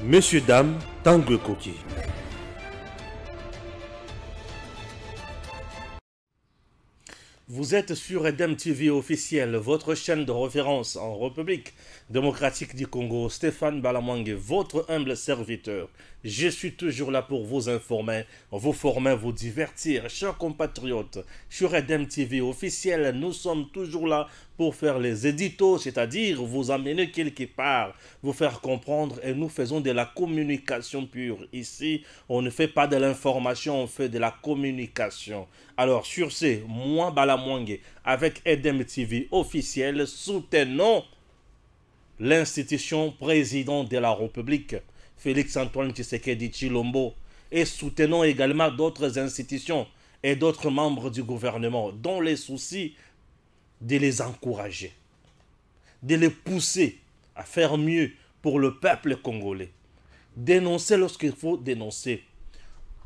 Messieurs, dames, Tangue Koki. Vous êtes sur Edem TV officiel, votre chaîne de référence en République démocratique du Congo. Stéphane Balamwangue, votre humble serviteur. Je suis toujours là pour vous informer, vous former, vous divertir. Chers compatriotes, sur Edem TV officiel, nous sommes toujours là pour faire les éditos, c'est-à-dire vous amener quelque part, vous faire comprendre, et nous faisons de la communication pure. Ici, on ne fait pas de l'information, on fait de la communication. Alors sur ce, moi Balamwangue, avec Edem TV officiel, soutenons l'institution président de la République, Félix-Antoine Tshisekedi Tshilombo, et soutenons également d'autres institutions et d'autres membres du gouvernement dont les soucis de les encourager, de les pousser à faire mieux pour le peuple congolais, dénoncer lorsqu'il faut dénoncer,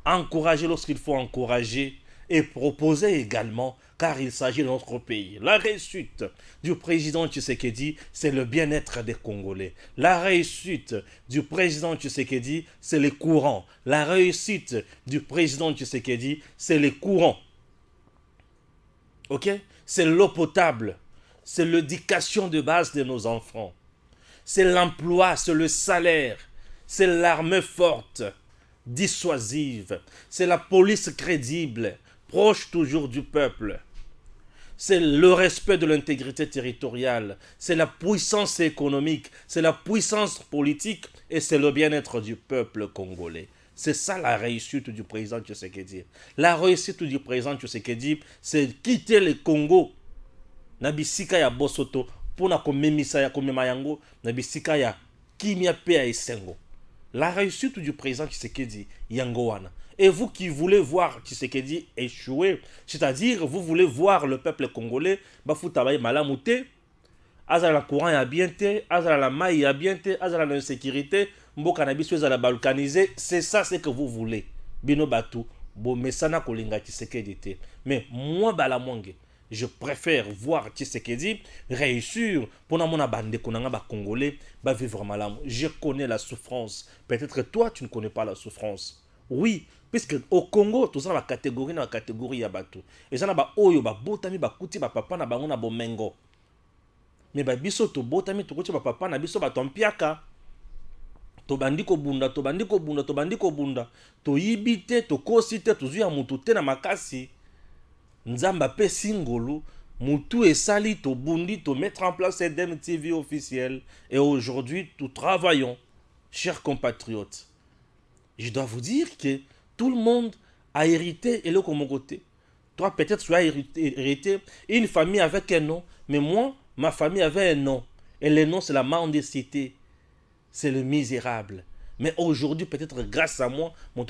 encourager lorsqu'il faut encourager, et proposer également, car il s'agit de notre pays. La réussite du président Tshisekedi, c'est le bien-être des Congolais. La réussite du président Tshisekedi, c'est les courants. La réussite du président Tshisekedi, c'est les courants. Ok? C'est l'eau potable. C'est l'éducation de base de nos enfants. C'est l'emploi, c'est le salaire. C'est l'armée forte, dissuasive. C'est la police crédible, proche toujours du peuple. C'est le respect de l'intégrité territoriale. C'est la puissance économique. C'est la puissance politique. Et c'est le bien-être du peuple congolais. C'est ça la réussite du président Tshisekedi. La réussite du président Tshisekedi, c'est quitter le Congo. Nabisika ya bosoto. Pona komemisa ya komemayango. Nabisika ya kimia pe ya esengo. La réussite du président Tshisekedi, Yangowana. Et vous qui voulez voir Tshisekedi échouer, c'est-à-dire vous voulez voir le peuple congolais, Bafutabaye Malamouté, Azala courant ya bien te, Azala la maille ya bien te, Azala l'insécurité, Mboka Nabiso la balkanisé, c'est ça ce que vous voulez. Bino Batou, Bo Mesana Kolinga Tshisekedi te. Mais moi Balamwangue, je préfère voir Tshisekedi réussir pour mon bande konanga congolais ba vivre malam. Je connais la souffrance. Peut-être toi tu ne connais pas la souffrance. Oui, puisque au Congo tout ça la catégorie ya bato. Et ça na ba oyo ba botami ba kuti ba papa na bango na bomengo. Mais ba biso to botami to kuti ba papa na biso ba tompiaka. To bandiko bunda, to bandiko bunda, to bandiko bunda. To yibite, to kosite, to zuya mutu te na makasi. Nzamba pe singolo, mutu et sali, to bundi, to mettre en place Edem TV officiel. Et aujourd'hui, nous travaillons, chers compatriotes. Je dois vous dire que tout le monde a hérité et le comme côté. Toi, peut-être, tu as hérité une famille avec un nom, mais moi, ma famille avait un nom. Et le nom, c'est la mendicité. C'est le misérable. Mais aujourd'hui, peut-être grâce à moi, mon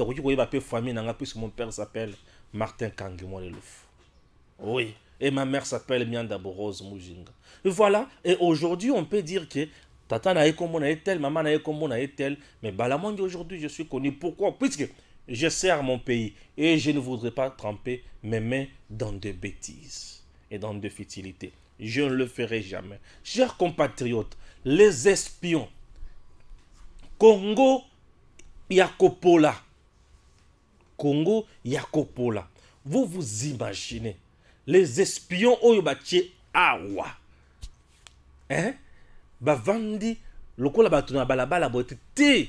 famille, puisque mon père s'appelle Martin Kangemo Lelouf. Oui, et ma mère s'appelle Mianda Rose Mujinga. Et voilà, et aujourd'hui, on peut dire que Tata n'a comme on a tel, maman n'a comme on a tel, mais Balamwangue aujourd'hui, je suis connu. Pourquoi? Puisque je sers mon pays et je ne voudrais pas tremper mes mains dans des bêtises et dans des futilités. Je ne le ferai jamais. Chers compatriotes, les espions, Congo Yakopola, Congo Yakopola, vous vous imaginez les espions oyobatie awa hein ba vandi lokola batuna balabala bote te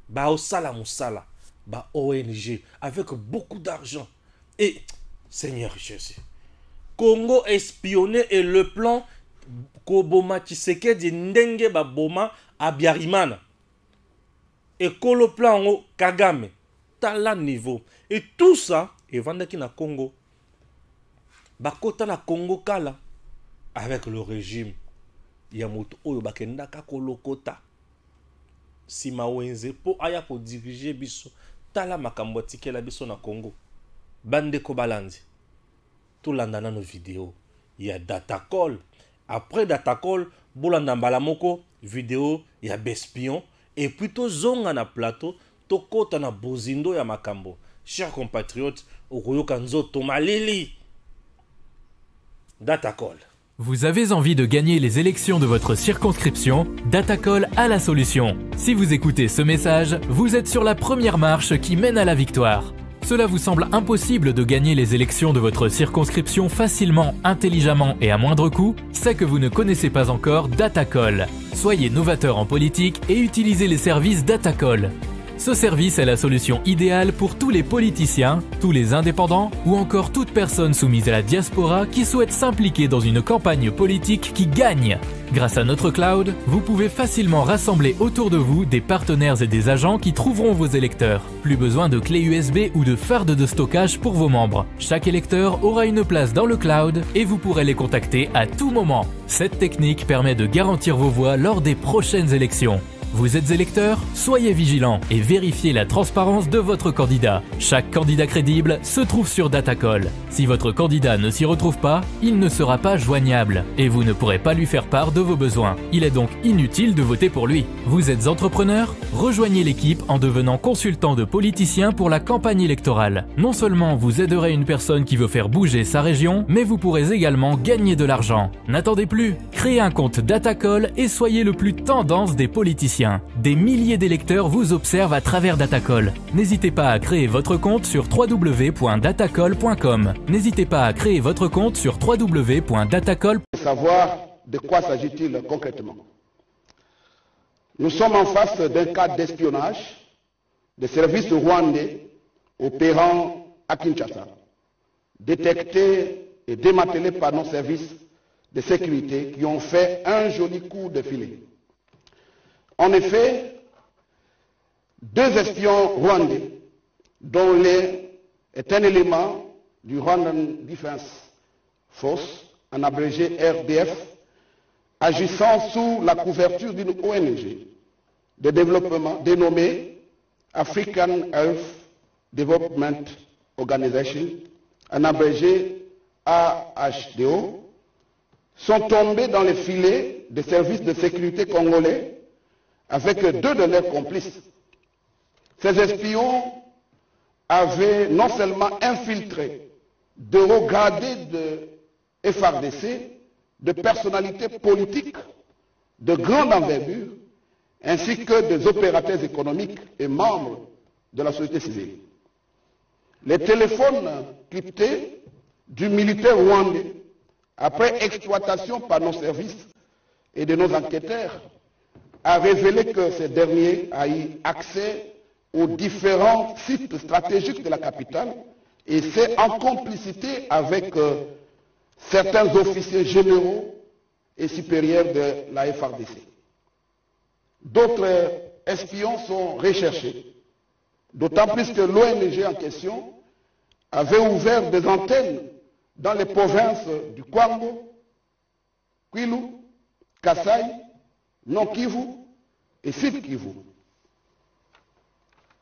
ba osala musala ba ONG avec beaucoup d'argent et Seigneur Jésus, Congo espionné et le plan Koboma Tshisekedi ndenge ba boma Abiyarimana et kolo plan o Kagame tala niveau et tout ça et vandaki na Congo. Bakota na Congo kala avec le régime Yamoto oyo bakendaka kolokota sima wenze po aya ko diriger biso tala makambo tikela biso na Congo bande ko balandi tout landana nos vidéos il y a Datacall après Datacall bolanda mbala moko vidéo ya bespion et plutôt zonga na plateau tokota na bozindo ya makambo. Chers compatriotes okoyoka nzoto malili Datacall. Vous avez envie de gagner les élections de votre circonscription? Datacall a la solution. Si vous écoutez ce message, vous êtes sur la première marche qui mène à la victoire. Cela vous semble impossible de gagner les élections de votre circonscription facilement, intelligemment et à moindre coût? C'est que vous ne connaissez pas encore Datacall. Soyez novateur en politique et utilisez les services Datacall. Ce service est la solution idéale pour tous les politiciens, tous les indépendants ou encore toute personne soumise à la diaspora qui souhaite s'impliquer dans une campagne politique qui gagne. Grâce à notre cloud, vous pouvez facilement rassembler autour de vous des partenaires et des agents qui trouveront vos électeurs. Plus besoin de clés USB ou de fardes de stockage pour vos membres. Chaque électeur aura une place dans le cloud et vous pourrez les contacter à tout moment. Cette technique permet de garantir vos voix lors des prochaines élections. Vous êtes électeur? Soyez vigilant et vérifiez la transparence de votre candidat. Chaque candidat crédible se trouve sur Datacall. Si votre candidat ne s'y retrouve pas, il ne sera pas joignable et vous ne pourrez pas lui faire part de vos besoins. Il est donc inutile de voter pour lui. Vous êtes entrepreneur? Rejoignez l'équipe en devenant consultant de politiciens pour la campagne électorale. Non seulement vous aiderez une personne qui veut faire bouger sa région, mais vous pourrez également gagner de l'argent. N'attendez plus, créez un compte Datacall et soyez le plus tendance des politiciens. Des milliers d'électeurs vous observent à travers Datacall. N'hésitez pas à créer votre compte sur www.datacall.com. N'hésitez pas à créer votre compte sur www.datacall.com. Savoir de quoi s'agit-il concrètement? Nous sommes en face d'un cas d'espionnage des services rwandais opérant à Kinshasa, détecté et démantelé par nos services de sécurité qui ont fait un joli coup de filet. En effet, 2 espions rwandais, dont l'un est un élément du Rwandan Defense Force, en abrégé RDF, agissant sous la couverture d'une ONG de développement dénommée African Health Development Organization, en abrégé AHDO, sont tombés dans les filets des services de sécurité congolais avec 2 de leurs complices. Ces espions avaient non seulement infiltré de hauts gradés de FARDC, de personnalités politiques de grande envergure, ainsi que des opérateurs économiques et membres de la société civile. Les téléphones cryptés du militaire rwandais, après exploitation par nos services et de nos enquêteurs, a révélé que ces derniers a eu accès aux différents sites stratégiques de la capitale et c'est en complicité avec certains officiers généraux et supérieurs de la FARDC. D'autres espions sont recherchés, d'autant plus que l'ONG en question avait ouvert des antennes dans les provinces du Kwango, Kwilu, Kasai, Nord Kivu et Sud Kivu.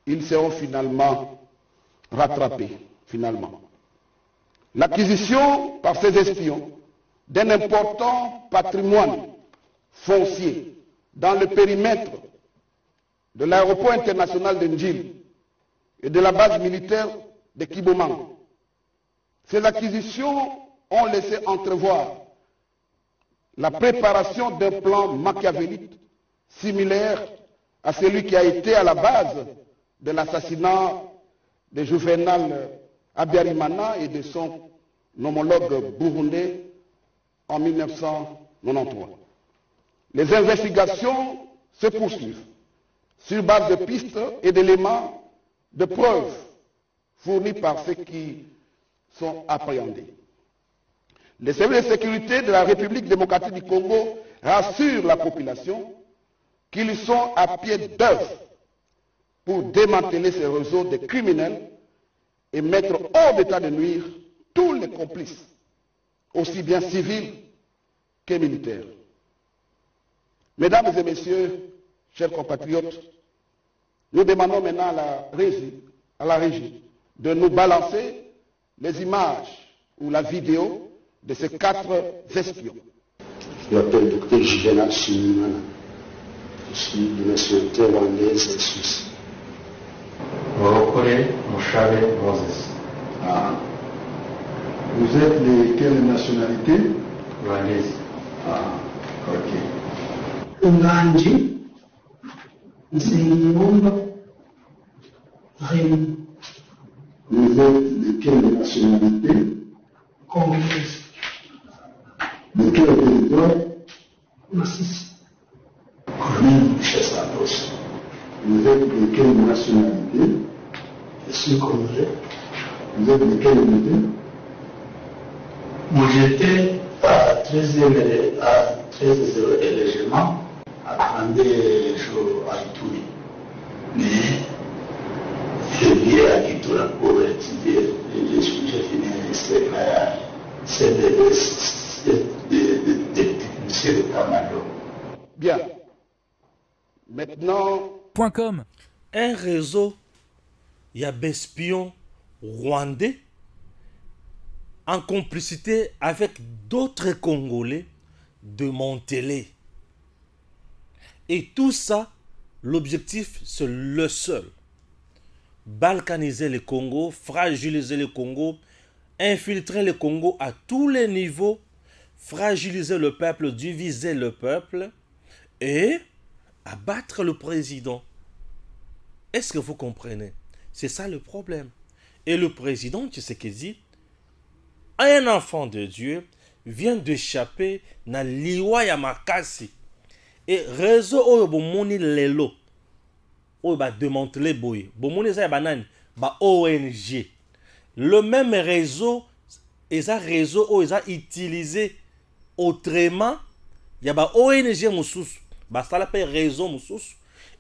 Ils seront finalement rattrapés, L'acquisition par ces espions d'un important patrimoine foncier dans le périmètre de l'aéroport international de Ndjili et de la base militaire de Kibomango. Ces acquisitions ont laissé entrevoir la préparation d'un plan machiavélique similaire à celui qui a été à la base de l'assassinat de Juvenal Habyarimana et de son homologue burundais en 1993. Les investigations se poursuivent sur base de pistes et d'éléments de preuves fournis par ceux qui sont appréhendés. Les services de sécurité de la République démocratique du Congo rassurent la population qu'ils sont à pied d'œuvre pour démanteler ces réseaux de criminels et mettre hors d'état de nuire tous les complices, aussi bien civils que militaires. Mesdames et messieurs, chers compatriotes, nous demandons maintenant à la régie de nous balancer les images ou la vidéo de ces 4 espions. Je m'appelle Dr Juvenal Shimimana. Je suis de nationalité rwandaise et suisse. Morokore Mouchave Moses. Vous êtes de quelle nationalité? rwandaise. Ah, ok. Nganji, Nsengiyumva, Rémi, Vous êtes de quelle nationalité? Congolaise, De quel territoire? Massissi, Commune Chassanos. Vous êtes de quelle nationalité? je suis congolais. Vous êtes de quelle unité? Moi j'étais à 13e élégement, à 32 jours à Ituri. Mais je viens à Kitula pour étudier. J'ai fini c'est de technicien de Tamalo. Bien. Maintenant, .com. Un réseau, il y a des espions rwandais en complicité avec d'autres Congolais de Montelé. Et tout ça, l'objectif, c'est le seul. Balkaniser le Congo, fragiliser le Congo, infiltrer le Congo à tous les niveaux, fragiliser le peuple, diviser le peuple et abattre le président. Est-ce que vous comprenez? C'est ça le problème. Et le président Tshisekedi, un enfant de Dieu, vient d'échapper na liwa ya makasi. Et réseau oyo bomoni lelo, oyo ba démanteler boye. Bomoni za ya banani, ba ONG. Le même réseau, eza réseau oyo eza utilisé autrement, ya ba ONG mususu, ba sala pe réseau mususu,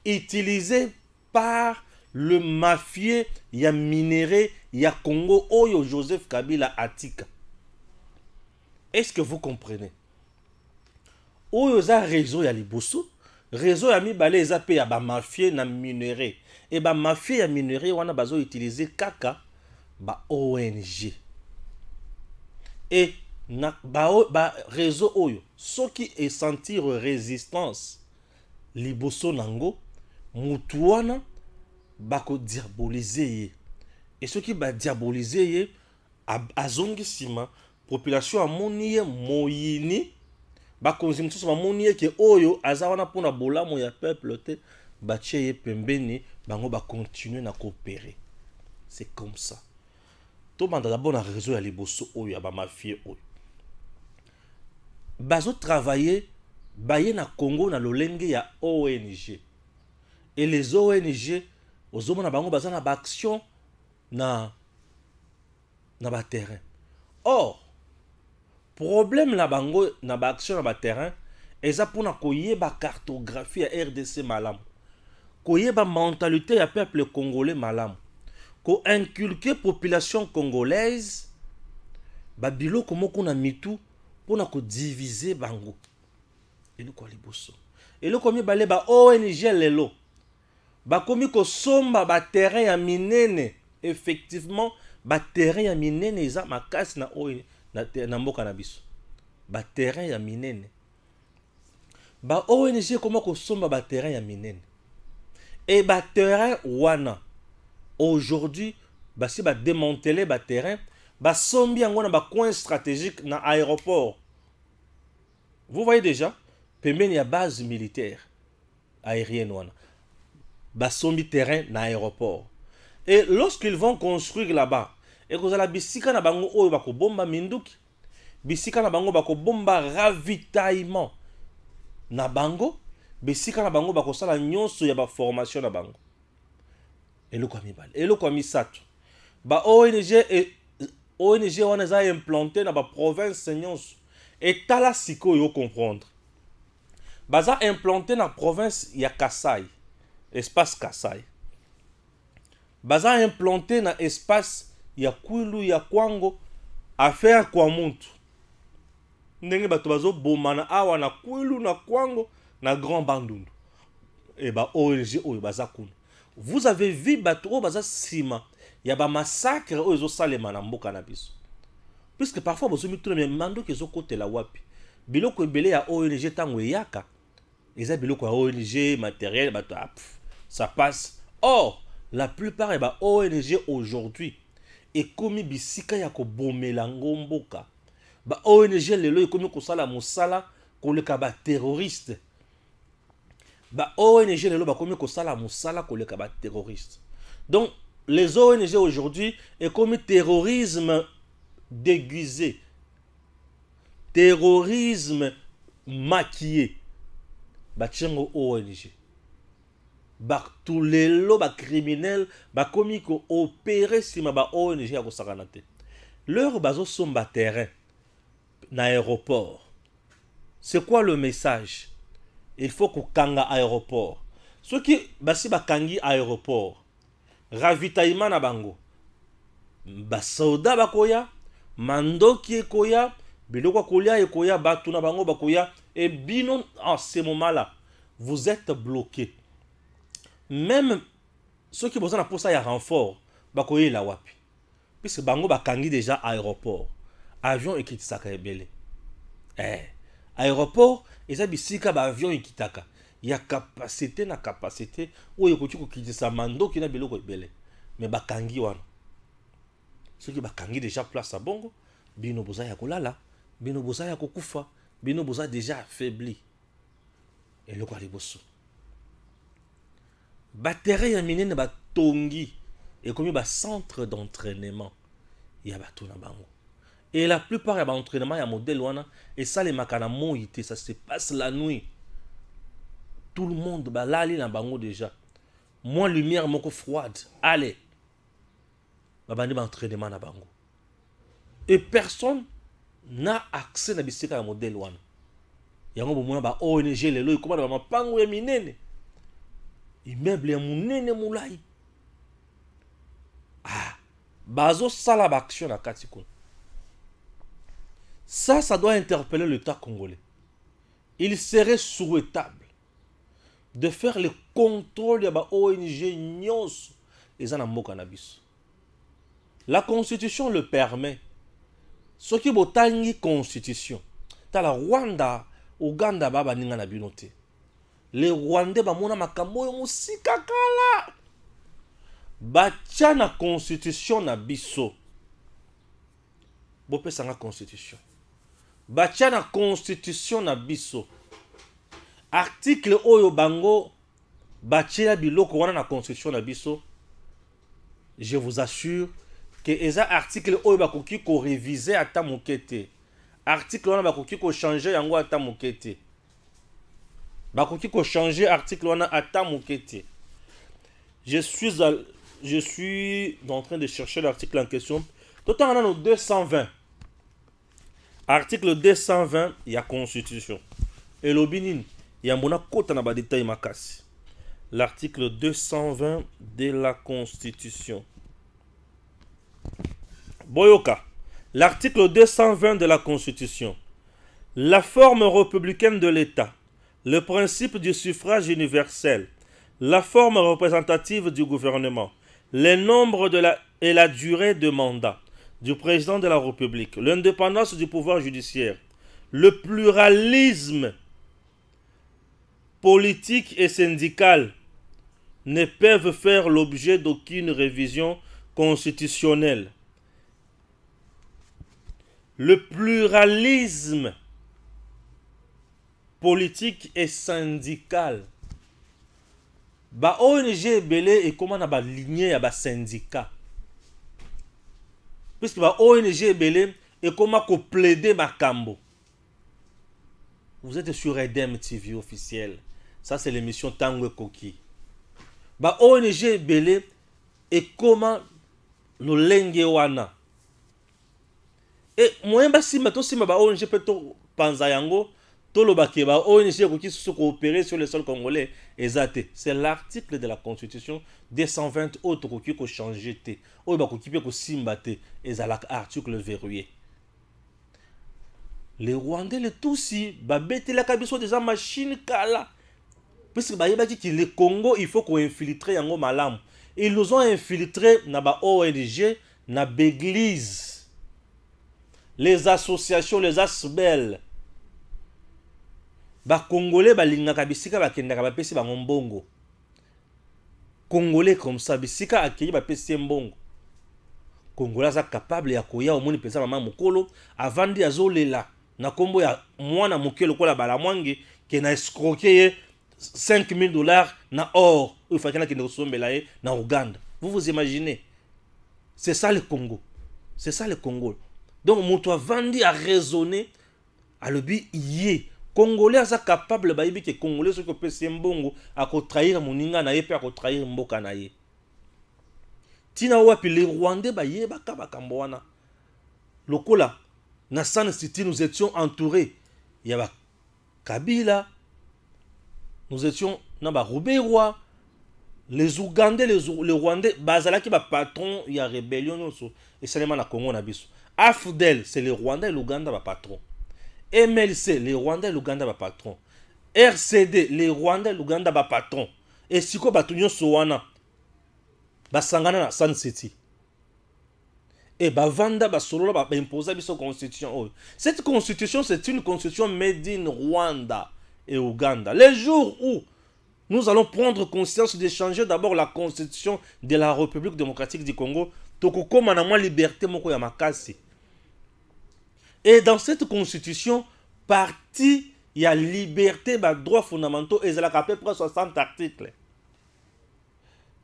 utilisé par le mafieux ya minéré ya Congo oyo Joseph Kabila atika. Est-ce que vous comprenez? Oyo za réseau ya liboso, réseau ya mibale eza pe ya ba mafieux na minéré. Et ba mafieux ya minéré wana bazo utiliser kaka ba ONG. Et na ba réseau oyo soki e sentir résistance liboso nango mutu wana bako diaboliser ye. Et soki ba diaboliser ye azongi sima population amoni ye moyini bakonzi mususu bamoni ye ke oyo aza wana mpona bolamu ya peuple te batie ye pembeni bango bakontinue na coopérer. C'est comme ça. Tobanda d'abord na réseau ya liboso oyo ya bamafie oyo bazo travailler baye na Congo na lolenge ya ONG. Et les ONG ozomona bango baza na ba action na ba terrain. Or problème la bango na ba action na ba terrain eza pona koyeba cartographie ya RDC malamu, koyeba mentalité ya peuple congolais malamu, ko inculquer population congolaise ba biloko moko na mitu pona ko diviser bango. Eloko liboso eloko mibale ba ONG lelo bakomi ko somba ba terrain ya minene. Effectivement ba terrain ya minene eza makasi na oyo na mboka na biso. Ba terrain ya minene ba ONG koma ko somba ba terrain ya minene. Et ba terrain wana aujourd'hui basi ba démanteler ba terrain ba sombi yango na ba coin stratégique na aéroport. Vous voyez déjà pembeni ya base militaire aérienne wana ba sombi terrain na aéroport. Et lorsqu'ils vont construire là-bas, et que la bisika na bango oyo bako bomba minduki, bisika na bango bako bomba ravitaillement na bango, bisika na bango bako sala nyonso ya ba formation na bango. Eloko mibale, eloko misato. Ba ONG wana za implanté na ba province nyonso. Et tala siko yo comprendre. Baza implanté na province ya Kasai, espace Kasai. Baza implanté na espace ya Kwilu ya Kwango affaire kwa muntu. Ndenge bato bazo bomana awa na Kwilu na Kwango na Grand Bandundu. Et ba ONG oyo baza kuna. Vous avez vu bato baza sima ya ba massacre oyo zo salema na mboka na biso. Puisque parfois bozo mituna me mando kezo kote la wapi. Biloko ebele ya ONG tango yaka. Eza biloko ya ONG matériel bato ça passe. Or la plupart des ONG aujourd'hui et comme bisika ya ko bomela ngomboka ba ONG lelo ekomi kosala mosala koleka ba terroriste. Ba ONG lelo bakomi kosala mosala koleka ba terroriste. Donc les ONG aujourd'hui est comme terrorisme déguisé, terrorisme maquillé. Bachengo ONG. Tous les lots criminels bakomi ko opérer si ma ba ONG ya kosakanate. Leur bazo somba terrain na aéroport. C'est quoi le message? Il faut qu'on kanga aéroport. Ceux qui basi bakangi aéroport, ravitaillement na bango. Ba soda bakoya, mandoki ekoya, biloko kolia ekoya, batu na bango bakoya, et bino en ce moment-là, vous êtes bloqués. Même ceux qui ont besoin pour ça, il y a renfort, bakoye la wapi. Puisque bango bakangi déjà aéroport. Avion et kitisaka ebele. Aéroport, et ça bisika ba avion et kitaka. Il y a capacité na capacité où il y a kitisa mando qui na biloko ebele. Mais bakangi wana. Ceux qui bakangi déjà place à bongo, bino boza ya kolala, bino boza ya kokufa, bino boza déjà affaibli. Et le quoi liboso. Batterie ya minene ba tongi et comme ba centre d'entraînement. Il y a bato na bango. Et la plupart ya ba entraînement ya modèle wana et ça les makana moité, ça se passe la nuit. Tout le monde ba lali na bango déjà. Moins lumière moko froide. Allez. Babandi ba entraînement na bango. Et personne n'a accès na bisika ya modèle wana. Yango bomona ba ONG lelo ikoma na mapango ya minene. Immeuble ya munene mulai. Bazo sala ba action na kati kuna. Ça doit interpeller l'État congolais. Il serait souhaitable de faire le contrôle de la ONG nyonso eza na mboka na biso. La constitution le permet. Ce qui botangi constitution. Ta la Rwanda, Uganda baba ninga na binote. Les Rwandais ba mona makambo yo musika kala. Batia na constitution na biso. Bopesa nga constitution. Batia na constitution na biso. Article oyo bango batia biloko wana na constitution na biso. Je vous assure que eza article oyo bakoki ko réviser ata mokete. Article wana bakoki ko changer yango ata mokete. Bakoki ko changer article wana ata mokete. Je suis en train de chercher l'article en question. Tout en allant au 220. Article 220, il y a constitution. Et l'obinin, il y a mon akota na ba détail makasi. L'article 220 de la Constitution. Boyoka. L'article 220 de la Constitution. La forme républicaine de l'État, le principe du suffrage universel, la forme représentative du gouvernement, le nombre et la durée de mandat du président de la République, l'indépendance du pouvoir judiciaire, le pluralisme politique et syndical ne peuvent faire l'objet d'aucune révision constitutionnelle. Le pluralisme politique et syndical. Ba ONG belé et comment na ba lignée ya ba syndicat. Puisque ba ONG belé et comment ko plaider makambo. Vous êtes sur Edem TV officiel. Ça c'est l'émission Tango Koki. Ba ONG belé et comment no lenge wana. Et moi si mato si ba ONG peto panza yango tolo bakeba ONG koki se coopérer sur le sol congolais ezate. C'est l'article de la Constitution 220 autres koki ko changer te. O ba koki pe ko simba te ezalak article verrouillé. Les Rwandais les Tutsis ba bete la kabiso des machines kala. Puisque ba yeba ki le Congo il faut qu'on infiltrer yango malam. Ils nous ont infiltré na ba ONG na l'église. Les associations, les ASBEL. Ba Congolais ba lingaka bisika ba kendaka ba pesi ba ngombongo. Congolais comme ça bisika akeye ba pesi mbongo. Congolais sont capables ya koya au moni pesa mama mokolo avandi azolela na kombo ya mwana mokelo kola bala mwangi ke na escroquer $5,000 na or il faut qu'il sombela na Ouganda. Vous imaginez? C'est ça le Congo. C'est ça le Congo. Donc moto avandi a raisonner à le bi yé Congolais sont capables ba yibi ke Congolais so ko pese mbongo a ko trahir moninga na ye pe a ko trahir mboka na ye. Tina wapi les Rwandais ba ye ba kambo wana. Lokola na San City nous étions entourés. Il y a Kabila, nous étions na ba Rouberois, les Ougandais, les Rwandais, bazala qui ba patron, il y a rébellion et seulement na Congo na biso. AFDEL, c'est les Rwandais et l'Ouganda ba patron. MLC, les Rwandais et l'Ouganda ba patron. RCD, les Rwandais et l'Ouganda ba patron. Et siko batunyo sowana basangana na San City. Et bavanda basolola ba imposer biso constitution. Cette constitution, c'est une constitution made in Rwanda et Ouganda. Les jours où nous allons prendre conscience d'échanger d'abord la constitution de la République démocratique du Congo, tokokoma na mwa liberté moko ya makasi. Et dans cette constitution, partie il y a liberté, ba droits fondamentaux et à peu près 60 articles.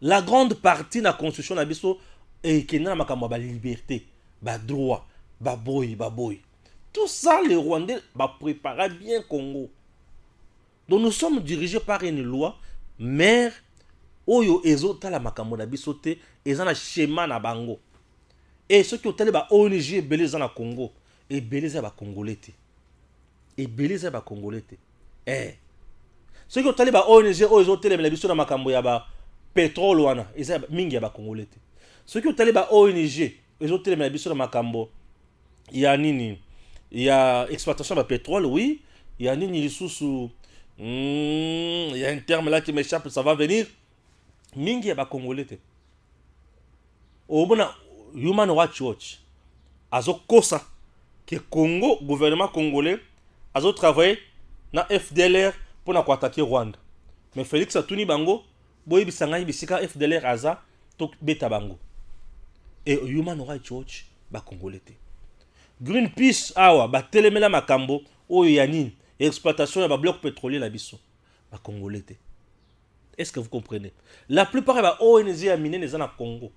La grande partie de la constitution na biso et qui n'a pas de liberté, ba droit, ba boy. Tout ça, les Rwandais préparent bien Congo. Donc nous sommes dirigés par une loi, mère, oyo ezota la makambo na bisote, ezana schéma na bango. Et ceux qui ont télé ba ONG beleza na Congo, et beleza ba Congolais. Et beleza ba Congolais. Ceux qui ont télé ba ONG oyo télé la biso na makambo ya ba pétrole wana, ezaba mingi ya ba Congolais. Ceux qui ont allé à ONG, ils ont télé mais sur Makambo. Il y a nini, il y a exploitation de pétrole, oui. Il y a nini sous il y a un terme là qui m'échappe, ça va venir. Mingi ya ba Congolais. Au bon Human Rights Watch, azo kosa que Congo, gouvernement congolais, azo travaillé na FDLR pour na attaquer Rwanda. Mais Félix Atuni Bango, boy bisanga bisika FDLR aza to beta bango. Et Human Rights Watch ba Congolais. Greenpeace awa ba telemela makambo oyo yanini exploitation ya ba bloc pétrolier la biso ba Congolais. Est-ce que vous comprenez? La plupart ba ONG ya mine neza na Congo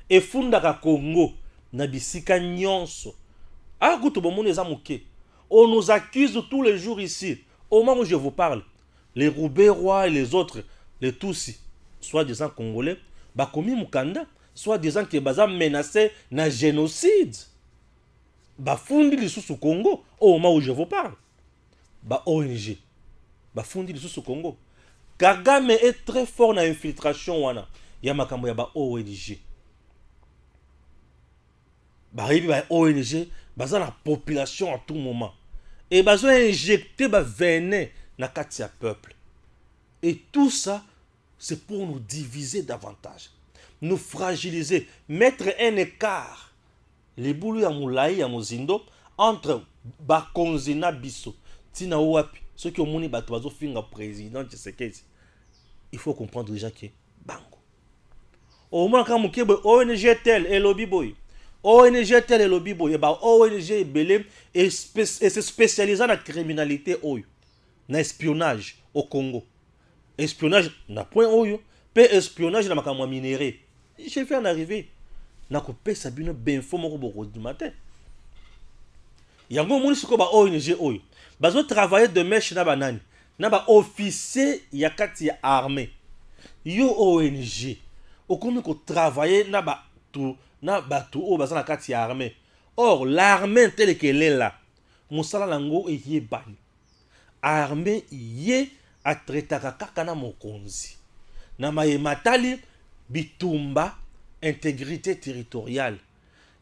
et fundaka Congo na bisika nyonso. Ah kuto bomone eza moké. On nous accuse tous les jours ici. Au moment où je vous parle, les Rouberois et les autres, les Tutsis, soi-disant congolais, ba komi mukanda soit disant que baza menacé na génocide. Ba fundi lisusu Congo au moment où je vous parle. Ba ONG. Ba fundi lisusu Congo. Kagame est très fort na infiltration wana. Ya makambo ya ba ONG. Ba ribi ba ONG baza na population à tout moment. Et bazo injecter ba venin na kati ya peuple. Et tout ça c'est pour nous diviser davantage. Nous fragiliser, mettre un écart, les boulous ya moulaï ya mozindo entre Bakonzi na biso, tina wapi, ceux qui ont moni bato bazo finga président Tshisekedi. Il faut comprendre déjà que bango. Au moins quand mukebe ONG tel et lobby boy, ONG tel et lobby boy, ba ONG belé et se spécialisant dans la criminalité oyo, na espionnage au Congo. Espionnage na point oyo, pe espionnage na makamwa minéré. J'ai fait en arriver. Na ko pesa bino benfo moko boko du matin. Yango moni siko ba ONG oyo. Bazo travailler de mèche na banani. Na ba officier ya kati ya armée. Yo ONG. Okomi ko travailler na ba tu o baza na kati ya armée. Or l'armée telle qu'elle est là. Musala lango eye bani. Armée ye a traitaka kaka na mokonzi. Na maye matali bitumba intégrité territoriale.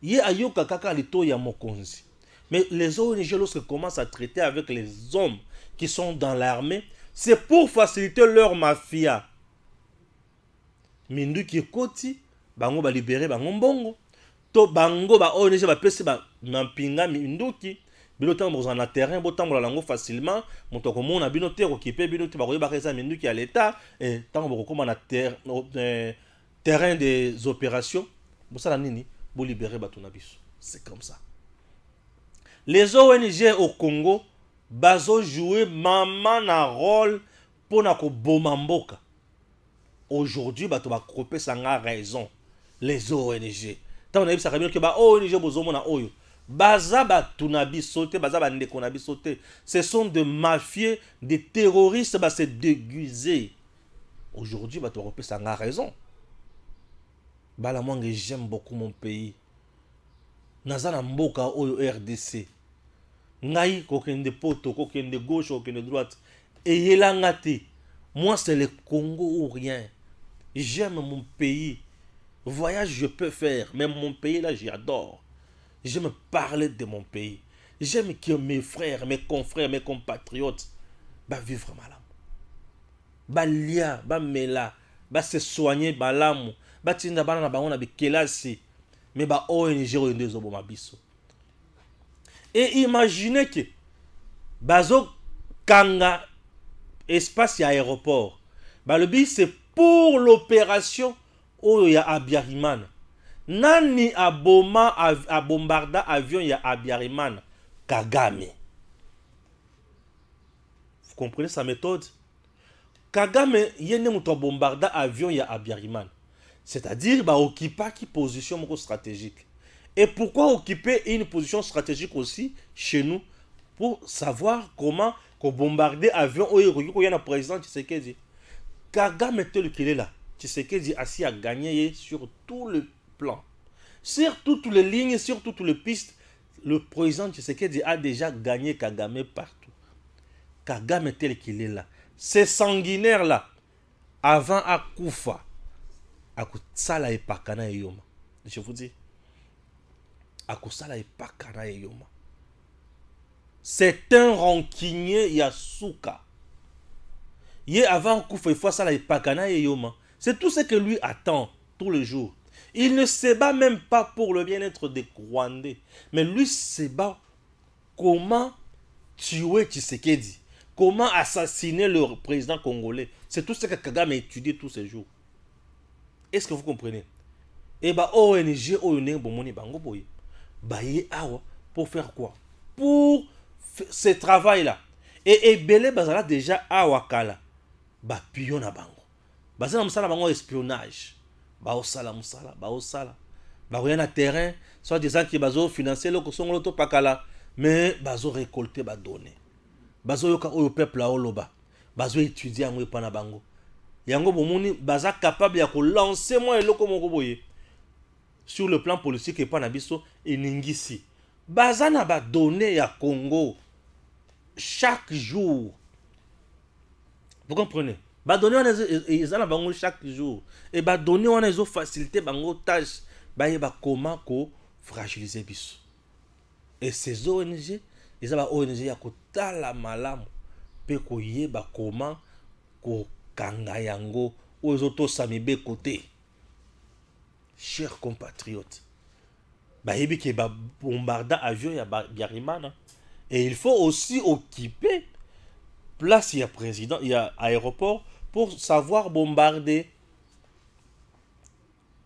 Yé ayoka kaka lito ya mokonzi. Mais les ONG lorsqu'ils commencent à traiter avec les hommes qui sont dans l'armée, c'est pour faciliter leur mafia. Mindu ki koti, bango ba libérer bango mbongo. To bango ba ONG ba pesi ba nampinga mindu ki bino tango na terrain bo tango la lango facilement, moto ko mona bino te occupé bino te ba ko ba reza mindu ki à l'état et tango bo ko na terrain des opérations, vous savez nini, pour libérer Batunabiso. C'est comme ça. Les ONG au Congo, bazo jouer maman na rôle pour na ko bomamboka. Aujourd'hui, bato ba cropé sanga raison. Les ONG. Tant on a vu ça que ba ONG bozomo na oyo. Baza Batunabiso te, baza ba ndeko na biso te. Ce sont des mafieux, des terroristes ba se déguiser. Aujourd'hui, bato ba cropé sanga raison. Bala moi j'aime beaucoup mon pays. Nazana mboka oyo RDC. Ngai kokende poto, kokende gauche, kokende droite. Et yelangate. Moi c'est le Congo ou rien. J'aime mon pays. Voyage je peux faire, mais mon pays là j'adore. J'aime parler de mon pays. J'aime que mes frères, mes confrères, mes compatriotes bah vivre malam. Bah lia, bah mela, bah se soigner bah l'amour. Bah tinda bana na bango na bikelasi. Mais bah ONG oyende zobo mabiso. Et imaginez que bazo kanga espace aéroport. Bah le but c'est pour l'opération où il y a Abiyarimana. Nani aboma a bombarda avion ya Abiyarimana? Kagame. Vous comprenez sa méthode? Kagame yene muto bombarda avion ya Abiyarimana. C'est-à-dire bah occuper qui position stratégique. Et pourquoi occuper une position stratégique aussi chez nous? Pour savoir comment bombarder avion où il y a un président Tshisekedi. Kagame tel qu'il est là. Tshisekedi assis à gagner sur tout le plan. Sur toutes les lignes, sur toutes les pistes, le président Tshisekedi a déjà gagné Kagame partout. Kagame tel qu'il est là. Ces sanguinaires là, avant Akoufa, Akusala et Pakana et Yoma. Je vous dis. Akusala et Pakana et Yoma. C'est un rancunier Yasuka. Hier avant Akoufa, il faut ça et Pakana et Yoma. C'est tout ce que lui attend tous les jours. Il ne se bat même pas pour le bien-être des Rwandais. Mais lui se bat comment tuer Tshisekedi. Comment assassiner le président congolais. C'est tout ce que Kagame a étudié tous ces jours. Est-ce que vous comprenez? Et bah ONG ONG bomoni bango boye. Bah yé awa pour faire quoi? Pour ce travail là. Et belé bazala déjà awa kala. Bah pion na bango. Bazala musala bango espionnage. Bah osala musala, bah osala. Bah rien à terrain, soit des gens qui bazo financer le kosongo loto pakala, mais bazo récolter ba donner. Bazo yoka au peuple la oloba. Bazo étudier amwe pana bango. Yango bomoni baza capable ya ko lancer moi eloko moko boye sur le plan politique et pas na biso eningisi baza na ba donner ya Congo chaque jour. Vous comprenez? Ba donner on ils na bango chaque jour et ba donner on les faciliter bango tâche ba yeba comment ko fragiliser biso. Et ces ONG ils ba ONG ya ko tala malamu pe ko yeba comment ko kanga yango ozoto samibe côté. Chers compatriotes, bayebi ke ba bombarda avion ya Abiyarimana et il faut aussi occuper place ya président, il y a aéroport pour savoir bombarder.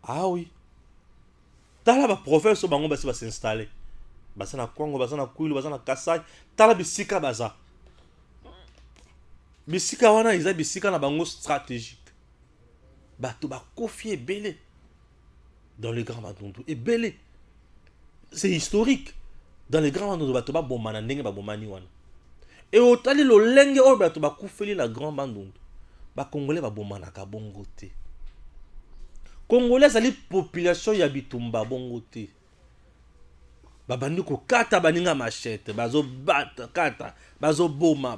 Ah oui. Tala ba professeur bango basi ba s'installer. Basa na Congo, basa na Kwilu, basa na Kasai, tala bisika baza. Bisika wana iza bisika na bango stratégique. Bato ba kofi belé dans les grands bandundu et belé. C'est historique. Dans les grands bandundu bato ba bomana ndenge ba bomani wana. Et otali lo lenge o bato ba kufeli na grand bandundu. Ba congolais ba bomana ka bongo te. Congolais zali population ya bitumba bongo te. Ba bandiko kata baninga machette, bazo bata kata, bazo boma.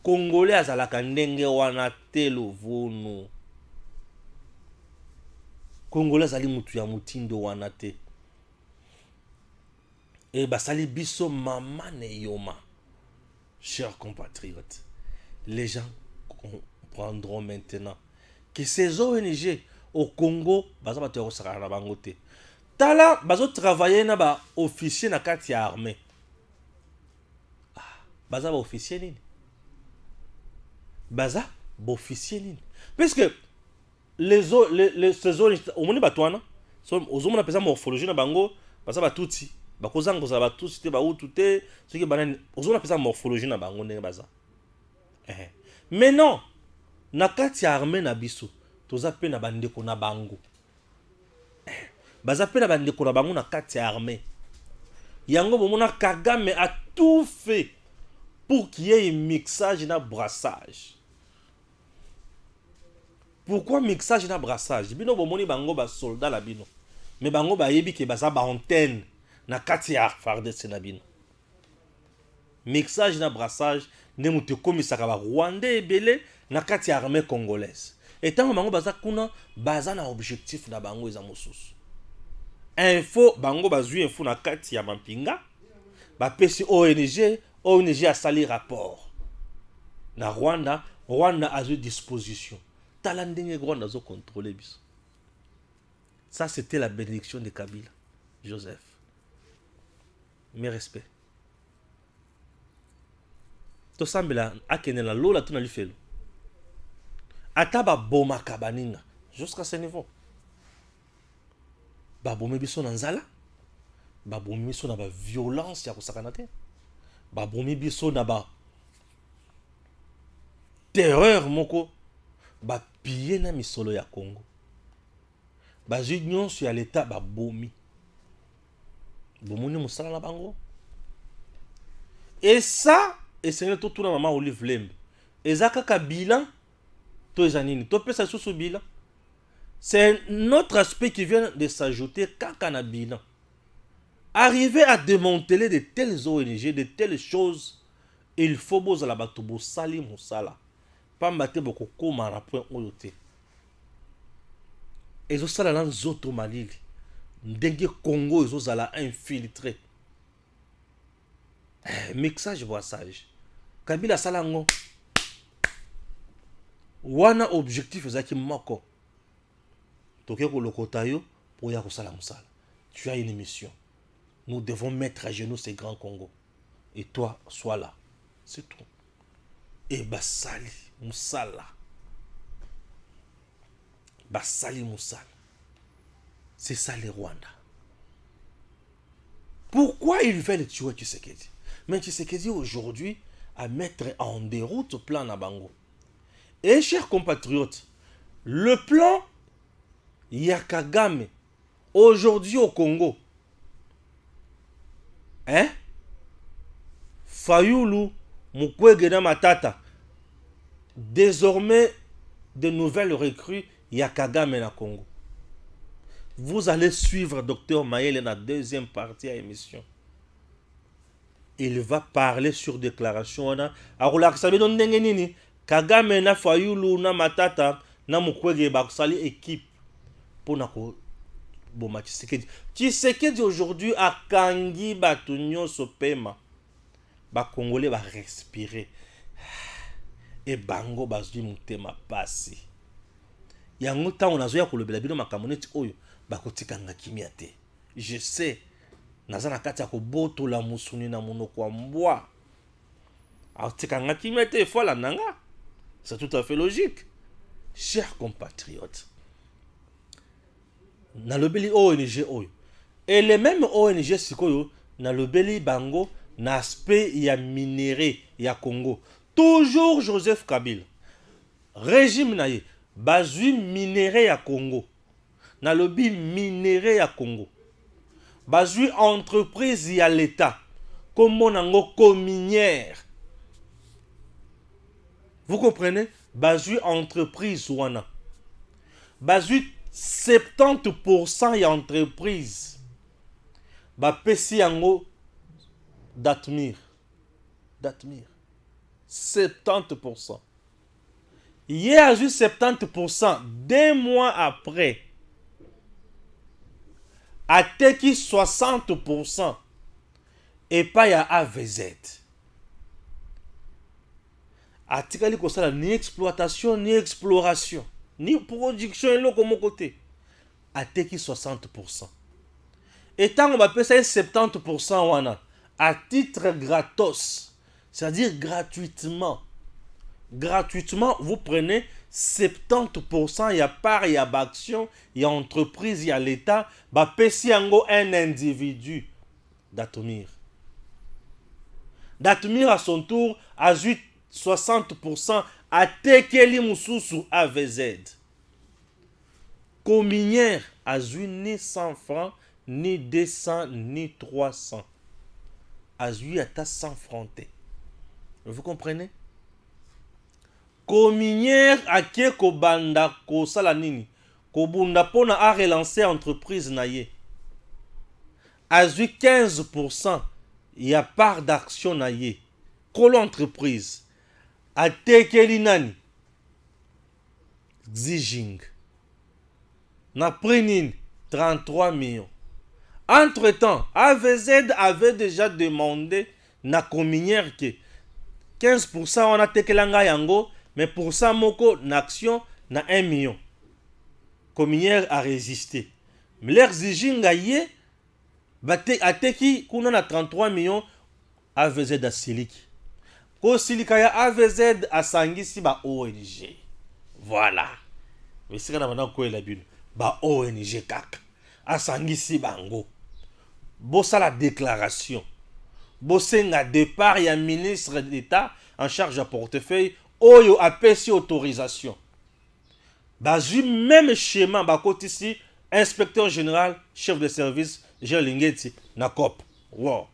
Congolais azalaka ndenge wana te lovunu. Congolais azali mutu ya mutindo wana te. Et basali biso mama ne yoma. Chers compatriotes, les gens comprendront maintenant que ces ONG au Congo baza ba terosaka na bango te. Tala bazo travailler na ba officier na kati ya armée. Baza ba officier nini? Baza ba officier nini? Parce que ces ONG au moni batwana So ozomona pesa morphologie na bango basa batuti bakozanga kozala batuti te bautu te soki banani ozomona pesa morphologie na bango ndenge baza. Mais non, na kati ya armée na biso toza pe na bandeko na bango. Baza pe na bandeko na bango na kati ya armée. Yango bomona Kagame a tout fait pour qu'il y ait un mixage na brassage. Pourquoi mixage na brassage? Bino bomoni bango ba soldat la bino. Mais bango ba yebi ke baza ba antenne na kati ya FARDC na bino. Mixage na brassage ne mutu komisaka ba Rwandais ebele na kati ya armée congolaise. Et tant bango baza kuna baza na objectif na bango eza mosusu. Info bango bazui info na kati ya mampinga ba pesi ONG a sali rapport na Rwanda a eu disposition tala ndenge Rwanda zo contrôler biso. Ça c'était la bénédiction de Kabila Joseph. Mes respects. To sambela akene la lola tuna lifelo ataba boma kabaninga jusqu'à ce niveau. Babomi biso na nzala, babomi biso na ba violence ya kosakana te, babomi biso na ba terreur moko, ba piller na misolo ya Congo, bazwi nyonso ya l'état babomi, bomoni mosala na bango. Et ça, et c'est tout na maman Olive Lembe, ezaka ka bilan to ezanini, to pesa sous bilan. C'est notre aspect qui vient de s'ajouter kakana bilan. Arriver à démanteler de telles ONG, de telles choses, il faut boza la batubo sali musala. Pas mbate boko koma na point oyote. Ezo sala lan zoto malili. Ndenge Congo ezo zala infiltré. Mixage brassage. Kabila salango. Wana objectif ezaki moko. Toke ko lokotayo pour ya kosala musala. Tu as une mission. Nous devons mettre à genoux ces grands Congo. Et toi, sois là. C'est tout. Et basali musala. Basali musala. C'est ça les Rwanda. Pourquoi ils veulent tuer Tshisekedi? Mais Tshisekedi aujourd'hui à mettre en déroute le plan Nabango. Et chers compatriotes, le plan Yakagame aujourd'hui au Congo, hein? Fayulu Mukwege na Matata, désormais de nouvelles recrues Yakagame na Congo. Vous allez suivre Dr Mayele dans la deuxième partie de l'émission. Il va parler sur déclaration. Kagame na Fayulu na Matata na Mukwege bakusali équipe pour nako boma Tshisekedi. Tshisekedi aujourd'hui a kangi batu nyonso pema. Ba Congolais ba respirer. Et bango bazwi mutema pasi. Yango ta onazoya kolobela bino makamoneti oyo bakotikanga kimia te. Je sais nazana kati ya koboto la musuni na monoko mbwa. Atikanga kimia te fola nanga. C'est tout à fait logique. Chers compatriotes, na lobeli ONG oyo. Et les mêmes ONG sikoyo na lobeli bango na aspect ya minéré ya Congo. Toujours Joseph Kabila. Régime na ye bazui minéré ya Congo. Na lobi minéré ya Congo. Bazui entreprise ya l'État. Comme nango cominière. Vous comprenez? Bazui entreprise wana. Bazui 70% ya entreprise. Ba pesi yango Datmir. 70%. Il a juste 70%. 2 mois après. A teki 60%. Et pas ya AVZ. Atikali kosala ni exploitation, ni exploration, ni production et l'autre mon côté. Ateki 60%. Et tant on va payer 70% wana, à titre gratos, c'est-à-dire gratuitement. Gratuitement, vous prenez 70% il y a part, il y a action, il y a entreprise, il y a l'État, bah pesi yango un individu Datomir. Datomir à son tour a 60% à tekeli mususu AVZ. Cominière a ni 100 francs, ni 200, ni 300. A à 100 francs. Vous comprenez? Cominière a kie ko banda ko sala nini ko bunda pona a relancer entreprise na ye. A 15%, il y a part d'action na ye. Ko l'entreprise a tekeli nani Xijing na pris 33 millions. Entre-temps, AVZ avait déjà demandé na cominière que 15% on a tekelanga yango, mais pour ça moko n'action na 1 million. Cominière a résisté. Mais leur Xijinga ye bate ateki kuna na 33 millions AVZ a siliki. Ko silika ya AVZ a sangisi ba ONG. Voilà. Mais c'est quand on ko la bune. Ba ONG kaka. A sangisi bango. Bossa la déclaration. Bossenga départ, il y a un ministre d'État en charge à portefeuille. Oyo a payé autorisation. Bazu même schéma, bakoti ici, inspecteur général, chef de service, Jean Lingeti, na COP. Wow.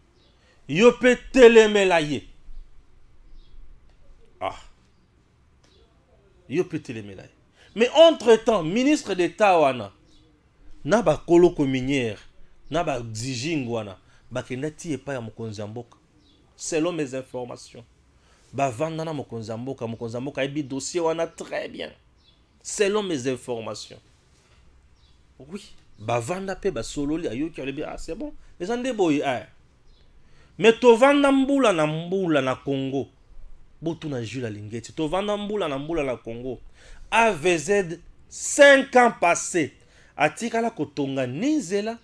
Yo peut télémelaye. Ah. Yo peut télémelaye. Mais entre-temps, ministre d'État wana, na ba kolo cominière, na ba Xijing wana, ba kendati epa ya mokonzi mboka. Selon mes informations. Ba vanda na mokonzi mboka ebi dossier wana très bien. Selon mes informations. Oui, ba vanda pe ba sololi ayoki alebi ah c'est bon. Les ande boy ah. Mais to vanda mbula na Congo. Botu na Jules Lingeti. To vanda mbula na Congo. AVZ 5 ans passés. Atikala kotonga ni zela.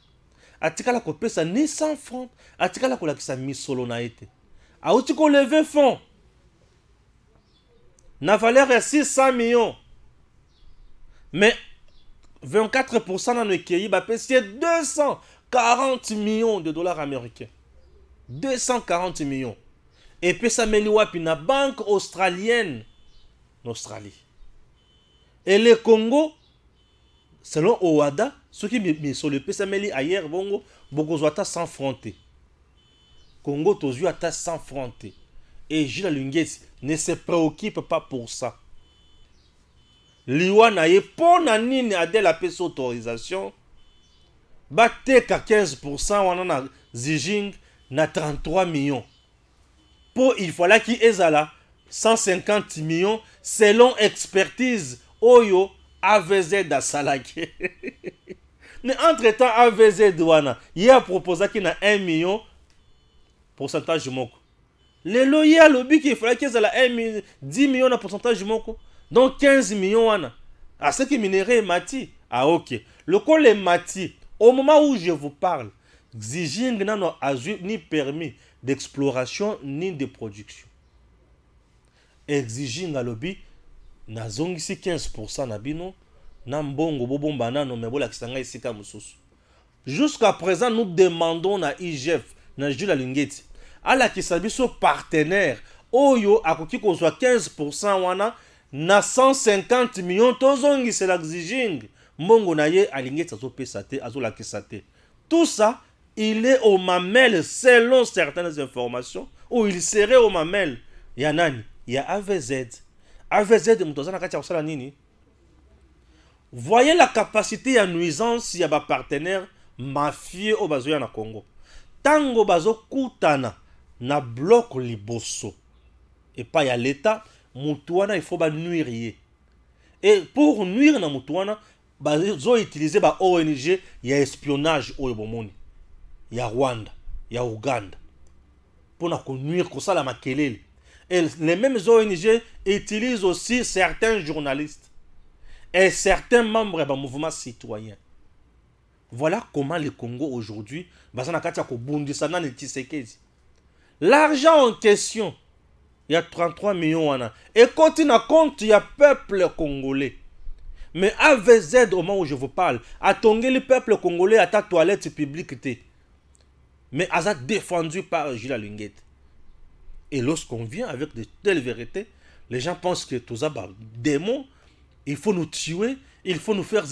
Atikala kopesa ni 100 francs. Atikala kolakisa misolo na ete. Aouti ko lever fonds. Na valeur est 600 millions. Mais 24% dans le pays, c'est 240 millions de dollars américains. 240 millions. Et puis ça m'a dit na banque australienne en Australie. Et le Congo, selon Owada, ceux qui me sont le PSMLI ailleurs, bongo, Bogozoata 100 francs. Congo, tozu à 100 francs. Et Gilles Lungesi ne se préoccupe pas pour ça. Liwa na ye pona nini ade la pese autorisation. Bateka 15%, wana na Xijing na 33 millions. Pour il fallait qu'il ezala 150 millions selon expertise Oyo AVZ da salaki. Mais entre-temps AVZ wana, il a proposé qu'il a 1 million pourcentage moko. Le loyer à lobby qu'il fallait qu'il ait 10 millions de pourcentage moko. Donc 15 millions wana. À ce qui minerait mati. Ah ok. Le col est mati. Au moment où je vous parle, Xijing n'a ni permis d'exploration ni de production. Xijing à lobby na zongisi 15% na bino na mbongo bobomba nano mebola kisanga isika mususu. Jusqu'à présent nous demandons na IGF na Jules Lingeti ala kisabiso partenaire oyo akoki kozwa 15% wana na 150 millions tozongi c'est la Xijing mbongo na ye alingeti azopesa te azolakisa te. Tout ça il est au mamel selon certaines informations ou il serait au mamel ya nani ya AVZ. AVZ mutozana kati ya kusala nini? Voyez la capacité à nuisance ya ba partenaire mafieux au bazoya na Congo. Tango bazo kutana na bloc liboso et pas ya l'état mutuana il faut ba nuire. Et pour nuire na mutuana bazo utiliser ba ONG ya espionnage au bomoni. Ya Rwanda, ya Uganda. Pour na ko nuire ko sala makelele. Et les mêmes ONG utilisent aussi certains journalistes et certains membres du mouvement citoyen. Voilà comment le Congo aujourd'hui, l'argent en question, Il y a 33 millions. Et quand il y a compte, il y a peuple congolais. Mais AVZ, au moment où je vous parle, a tongé le peuple congolais à ta toilette publique. Mais a défendu par Gilles Linguette. Et lorsqu'on vient avec de telles vérités, les gens pensent que tout ça, démon, il faut nous tuer, il faut nous faire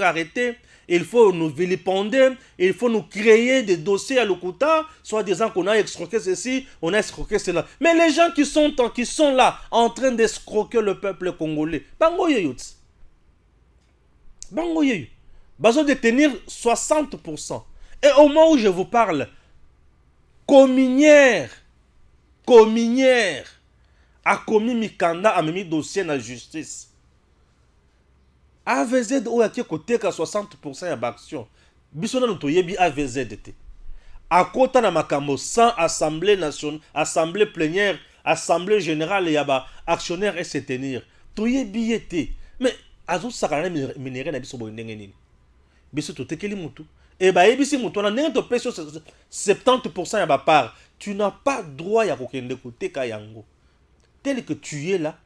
arrêter, il faut nous vilipender, il faut nous créer des dossiers à l'Okuta, soit disant qu'on a escroqué ceci, on a escroqué cela. Mais les gens qui sont là, en train d'escroquer le peuple congolais, bango yoyut. Bango yoyut. Bazo de tenir 60%. Et au moment où je vous parle, Cominière a commis Mikanda, a mis dossier dans la justice. AVZ ou à côté que 60% ya action. Bisona no toyebi AVZ te. À côté na makambo sans assemblée nationale, assemblée plénière, assemblée générale ya ba actionnaire et se tenir. Toyebi yete. Mais azo sakana minere na biso bo ndenge nini. Biso to tekeli mutu. Et bah ebisi mutu na ndenge to peso 70% ya ba part. Tu n'as pas droit à kokende côté ka yango. Tel que tu es là,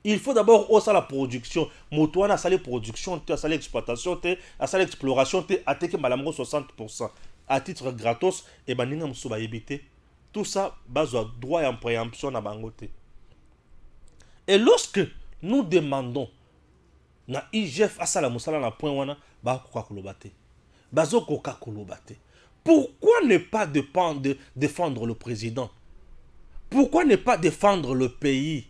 il faut d'abord aussi la production. Motoana a la production, a la exploitation, a la exploration, a que malamango 60% à titre gratos et baninga musuba yebite. Tout ça base droit et en préemption na bangote. Et lorsque nous demandons na IGF asala musala na point wana ba koka kolobate. Bazo koka kolobate. Pourquoi ne pas défendre le président? Pourquoi ne pas défendre le pays?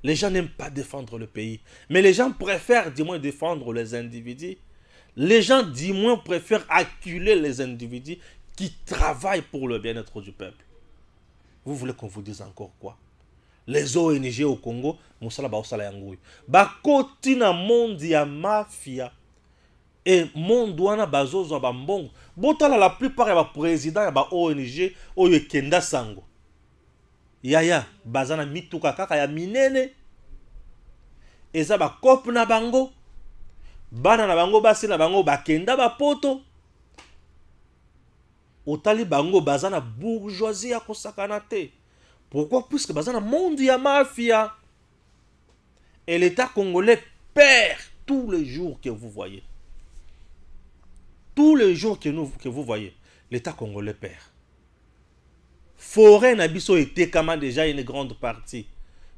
Les gens n'aiment pas défendre le pays. Mais les gens préfèrent du moins défendre les individus. Les gens du moins préfèrent acculer les individus qui travaillent pour le bien-être du peuple. Vous voulez qu'on vous dise encore quoi? Les ONG au Congo, Moussala Baosala Yangoui. Bakoti na monde ya mafia. Et monde wana bazozo bambongo. Botala la plupart ya ba président ya ba ONG oyo kenda sango. Yaya bazana mituka kaka ya minene. Eza ba kop na bango. Bana na bango basi na bango bakenda ba poto. Otali bango bazana bourgeoisie ya kosakana te. Pourquoi? Puisque bazana monde ya mafia. Et l'État congolais perd tous les jours que vous voyez. Tous les jours que vous voyez, l'État congolais perd. Forêt Nabiso était comme déjà une grande partie.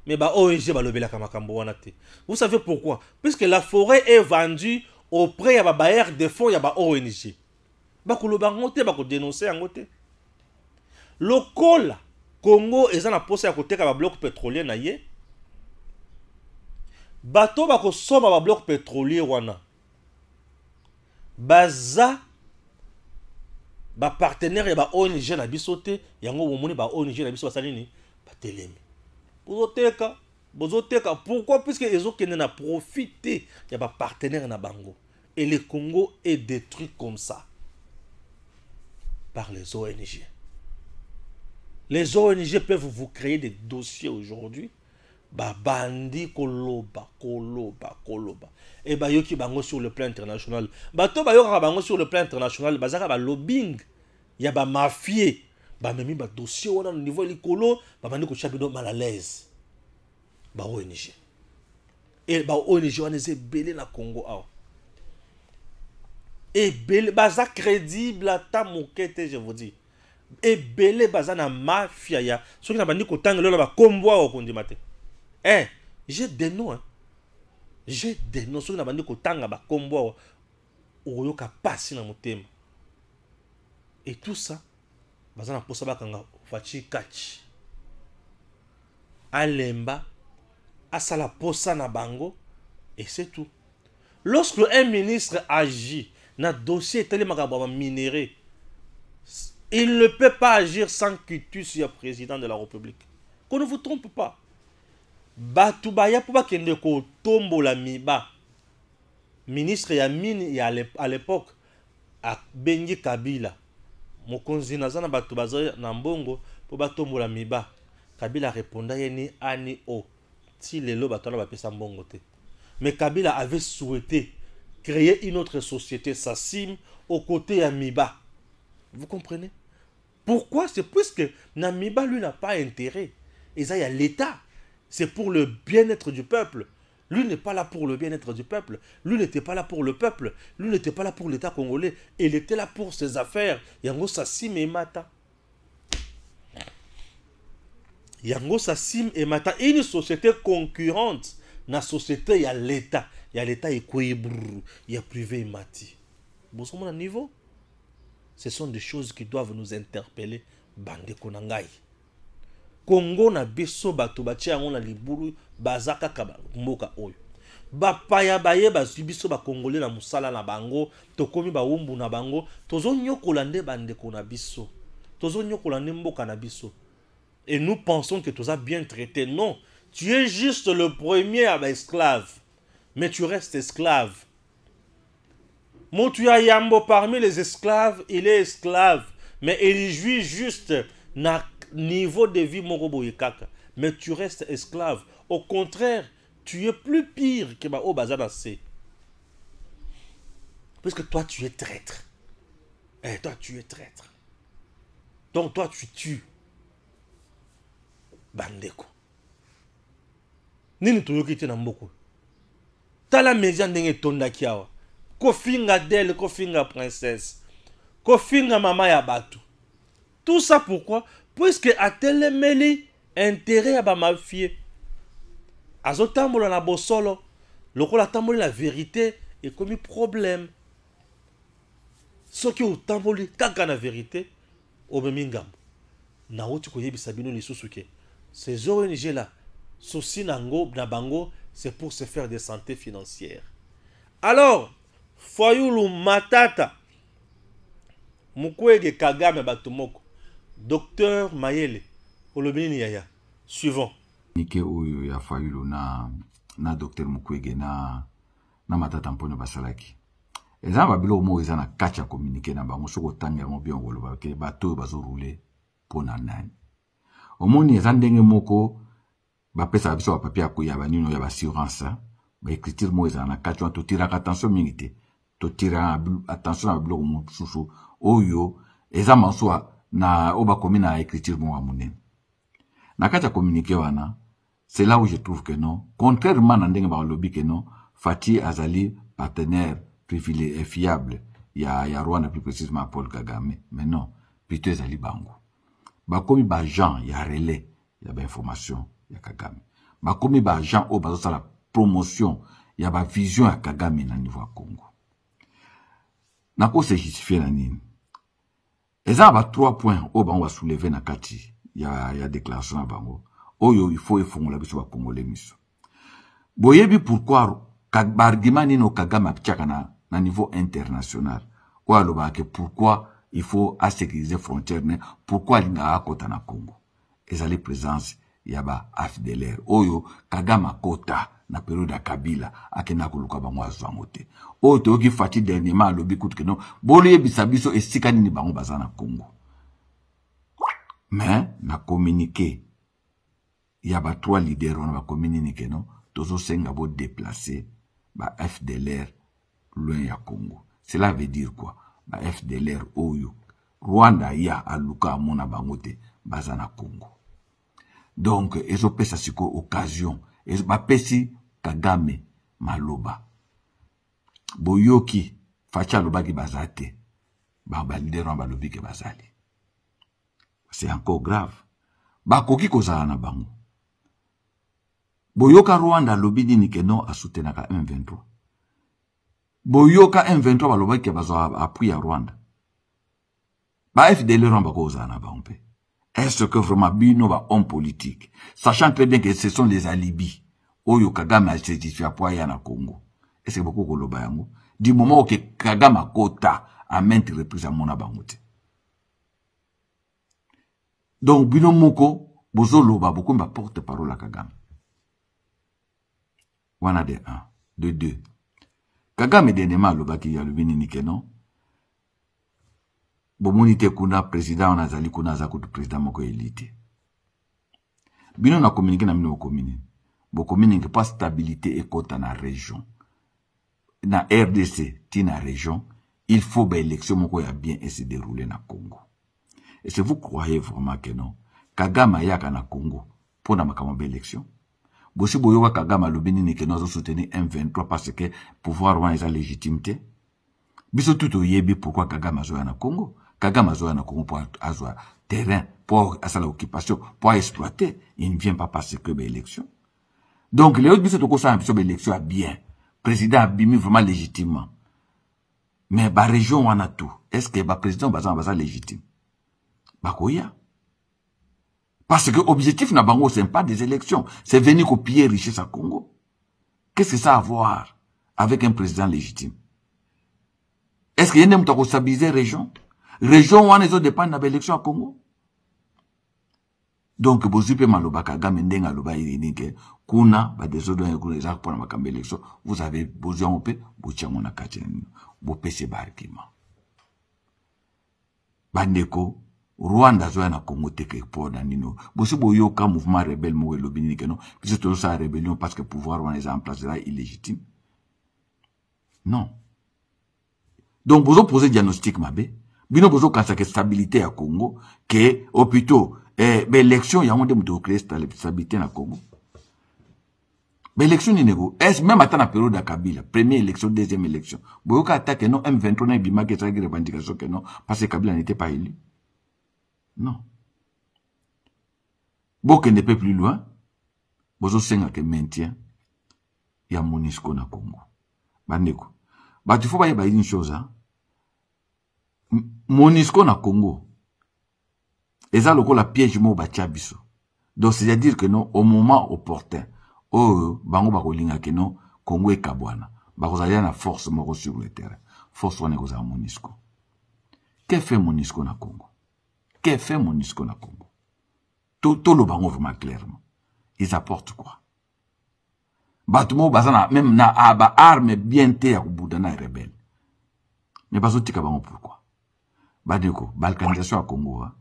Mais bah ONG balobela kamakambo wana te. Vous savez pourquoi? Puisque la forêt est vendue auprès de bailleurs de fonds ya ba ONG. Ba koloba ngote ba ko dénoncer ngote. Lokola Congo eza na posa ya koteka ba bloc pétrolier na ye. Bato ba ko soma ba bloc pétrolier wana. Baza ba partenaire ba ONG na bisote yango bomoni ba ONG na biso basalini ba telemi bozoteka pourquoi? Puisque ezo kende na profiter ya ba partenaire na bango et le Congo est détruit comme ça par les ONG. Les ONG peuvent vous créer des dossiers aujourd'hui. Bandi koloba. Et yoki bango sur le plan international. Bato bayoka bango sur le plan international. Bazaka ba lobbying. Ya ba mafie. Memi ba dossier wana au niveau likolo. Bandi ko chabido mal à l'aise. Ba ONG. Et ba ONG wana ze belé na Congo awa. Et belé baza crédible ata mokete je vous dis. Et belé baza na mafia ya. Soki na bandi ko tangelo ba kombo wa kondima te. Eh, j'ai des noms. Hein. J'ai des noms. Ceux qui n'ont pas de ba combo oyoka passi na motema. Et tout ça, bazana posa bakanga fachi kachi. Alemba, asala posa na bango, et c'est tout. Lorsque un ministre agit na dossier tellement minéré, il ne peut pas agir sans quitus le président de la République. Qu'on ne vous trompe pas. Batu baya pou ba kende ko tombo la miba. Ministre ya mine ya à l'époque a bengi Kabila. Mokonzi nazana batu bazo na mbongo pou ba tombo la miba. Kabila répondait yeni ani o. Ti lelo batu na ba pesa mbongo te. Mais Kabila avait souhaité créer une autre société Sassim aux côtés ya miba. Vous comprenez? Pourquoi? C'est puisque Namiba lui n'a pas intérêt. Et ça y a l'État c'est pour le bien-être du peuple. Lui n'est pas là pour le bien-être du peuple. Lui n'était pas là pour le peuple. Lui n'était pas là pour l'État congolais. Il était là pour ses affaires. Yango Sassim et Mata. Yango Sassim et Mata. Une société concurrente. Na société, il y a l'État. Il y a l'État et il y a privé et Mati. Bon, à niveau. Ce sont des choses qui doivent nous interpeller. Bande Konangai. Congo na biso bato batia yango na libulu bazaka kaba mboka oyo. Bapaya baye bazwi biso ba Congolais na musala na bango, tokomi ba umbu na bango, tozo nyokola nde bandeko na biso. Tozo nyokola nde mboka na biso. Et nous pensons que tu as bien traité. Non, tu es juste le premier à esclave. Mais tu restes esclave. Motuya Yambo parmi les esclaves, il est esclave. Mais il jouit juste na niveau de vie moroboyekaka. Mais tu restes esclave. Au contraire, tu es plus pire que Bao Bazanase. Parce que toi, tu es traître. Et toi, tu es traître. Donc, toi, tu tues. Bandeko. Nini toyoki te na mboko. Tala media ndenge tonda kiawa. Kofinga d'elle, kofinga princesse. Kofinga mama ya batu. Tout ça pourquoi? Puisque a telemeli intérêt à ba mafie. Azotambola na bosolo. Lokola tamboli la vérité et comme problème. Ce qui au tamboli kaka na vérité obemingam. Na oti koyebisa bino lisusuke. Ces ONG là, souci nango na bango, c'est pour se faire des santé financières. Alors, Fayulu Matata Mukwege Kagame Batumoko. Docteur Mayele, Olobini Yaya. Suivant. Nike oyo ya Fayulu na Docteur Mukwege na Matata Mpone Basalaki. Eza babilo mo eza na kacha communiquer na bango soko tanga mo bien ngolo ke bato bazo rouler pona nani. Omoni eza ndenge moko ba pesa biso ba papier akoya ba nino ya ba assurance ba écriture mo eza na kacha to tira attention mingite. To tira attention na bilo mo susu oyo eza manswa na oba komina na écriture mo amunene. Na kacha communiquer wana, c'est là où je trouve que non, contrairement à ndenge ba lobby que non, Fati Azali partenaire privilégié et fiable, il y a Rwanda plus précisément Paul Kagame, mais non, plutôt Azali Bango. Ba komi ba gens, il y a relais, il y a ba information, il y a Kagame. Ba komi ba gens au bazo la promotion, il y a ba vision à Kagame na niveau à Congo. Na ko se justifier na nini. Eza ba 3 points au bango va soulever na kati. Il y a déclaration à bango. Oyo il faut efongola biso ba Congolais miso. Boyebi pourquoi argument nino Kagame apchaka na niveau international. Ou alors que pourquoi il faut sécuriser frontières, pourquoi il n'a pas na Congo. Ezali présence yaba AFDLR. Oyo Kagame kota na période ya Kabila akena koluka bango azwangote. Oyo toki fati dernièrement lobi kutu keno boli bisabiso esika nini bango baza na Congo. Mais na communiqué yaba 3 leaders on va communiquer non tozo senga bo déplacer ba FDLR loin ya Congo. Cela veut dire quoi? Ba FDLR oyo Rwanda ya aluka amona bangote baza na Congo. Donc ezo pesa siko occasion ezo ba pesi Kagame maloba boyoki facha lobaki bazate ba leader ba lobi ke bazali. C'est encore grave. Ba koki kozala na bango. Boyoka Rwanda lobi dini ke non a soutenaka M23. Boyoka M23 baloba ke bazo appui à Rwanda. Ba FDL ramba kozala na bango pe. Est-ce que vraiment bino ba homme politique, sachant très bien que ce sont les alibis oyo Kagame a certifié pour ya na Congo. Est-ce que beaucoup koloba yango du moment que Kagame kota a maintes reprises à mona bangote. Donc bino moko bozo loba beaucoup mba porte-parole à Kagame. Wana de 1, de 2. Kagame denema loba ki ya lubini nike non. Bomonite kuna président on azali kuna azakutu président moko elite. Bino na communiquer na mino komini. Bo communiquer pas stabilité et kota na région. Na RDC ti na région, il faut ba élection moko ya bien et se dérouler na Congo. Et si vous croyez vraiment que non, Kagame yaka na Congo pour na makambo élection. Bosi boyoka Kagame lobini ni que nous soutenir M23 parce que pouvoir wana eza légitimité. Biso tout yebi pourquoi Kagame azoya na Congo. Kagame azoya na Congo pour azwa terrain, pour à la occupation, pour exploiter. Il ne vient pas parce que l'élection. Donc les autres biso to ko sa élection a bien. Président a bimi vraiment légitimement. Mais ba région wana tout. Est-ce que ba président baza légitime? Bakoya. Parce que l'objectif n'a pas, c'est pas des élections, c'est venir copier richesse à Congo. Qu'est-ce que ça a à voir avec un président légitime? Est-ce qu'il y a une stabiliser région? Région où on est dépend de l'élection à Congo? Donc, vous avez maloba Kagame ndenga loba irinike kuna ba des autres les pour la élection. Vous avez besoin un peu, vous tiens na kacheni, vous pèsez barkima. Bandeko Rwanda zoya na Congo teke pour danino. Bosi boyo ka mouvement rebelle mo lobini que non. Puis tout ça rébellion parce que pouvoir on est en place là illégitime. Non. Donc vous posez diagnostic mabé. Bino bozo kansa que stabilité à Congo que hôpitaux élection ya onde muto créer stabilité na Congo. Élection ni nego. Est même attend la période de Kabila, première élection, deuxième élection. Boyo ka attaque non M23 na bima que ça qui revendication que non parce que Kabila n'était pas élu. Non. Boke ne peut plus loin. Bozo senga que maintien. Ya MONUSCO na Congo. Bandeko. Bah, tu faut pas y avoir une chose, hein. MONUSCO na Congo. Et ça, le piège mo batia biso. Donc, c'est-à-dire que non, au moment opportun, bango bakolinga que non, Congo et Kabwana. Bakozaya na force moro sur le terrain. Force on est aux MONUSCO. Que fait MONUSCO na Congo? Qu'est-ce fait MONUSCO na Congo? Tout le bango vraiment clairement. Ils apportent quoi? Batumo bazana même na aba arme bien te à boudana rebelle. Mais bazo tika bango pourquoi? Badeko, balkanisation à Congo, hein?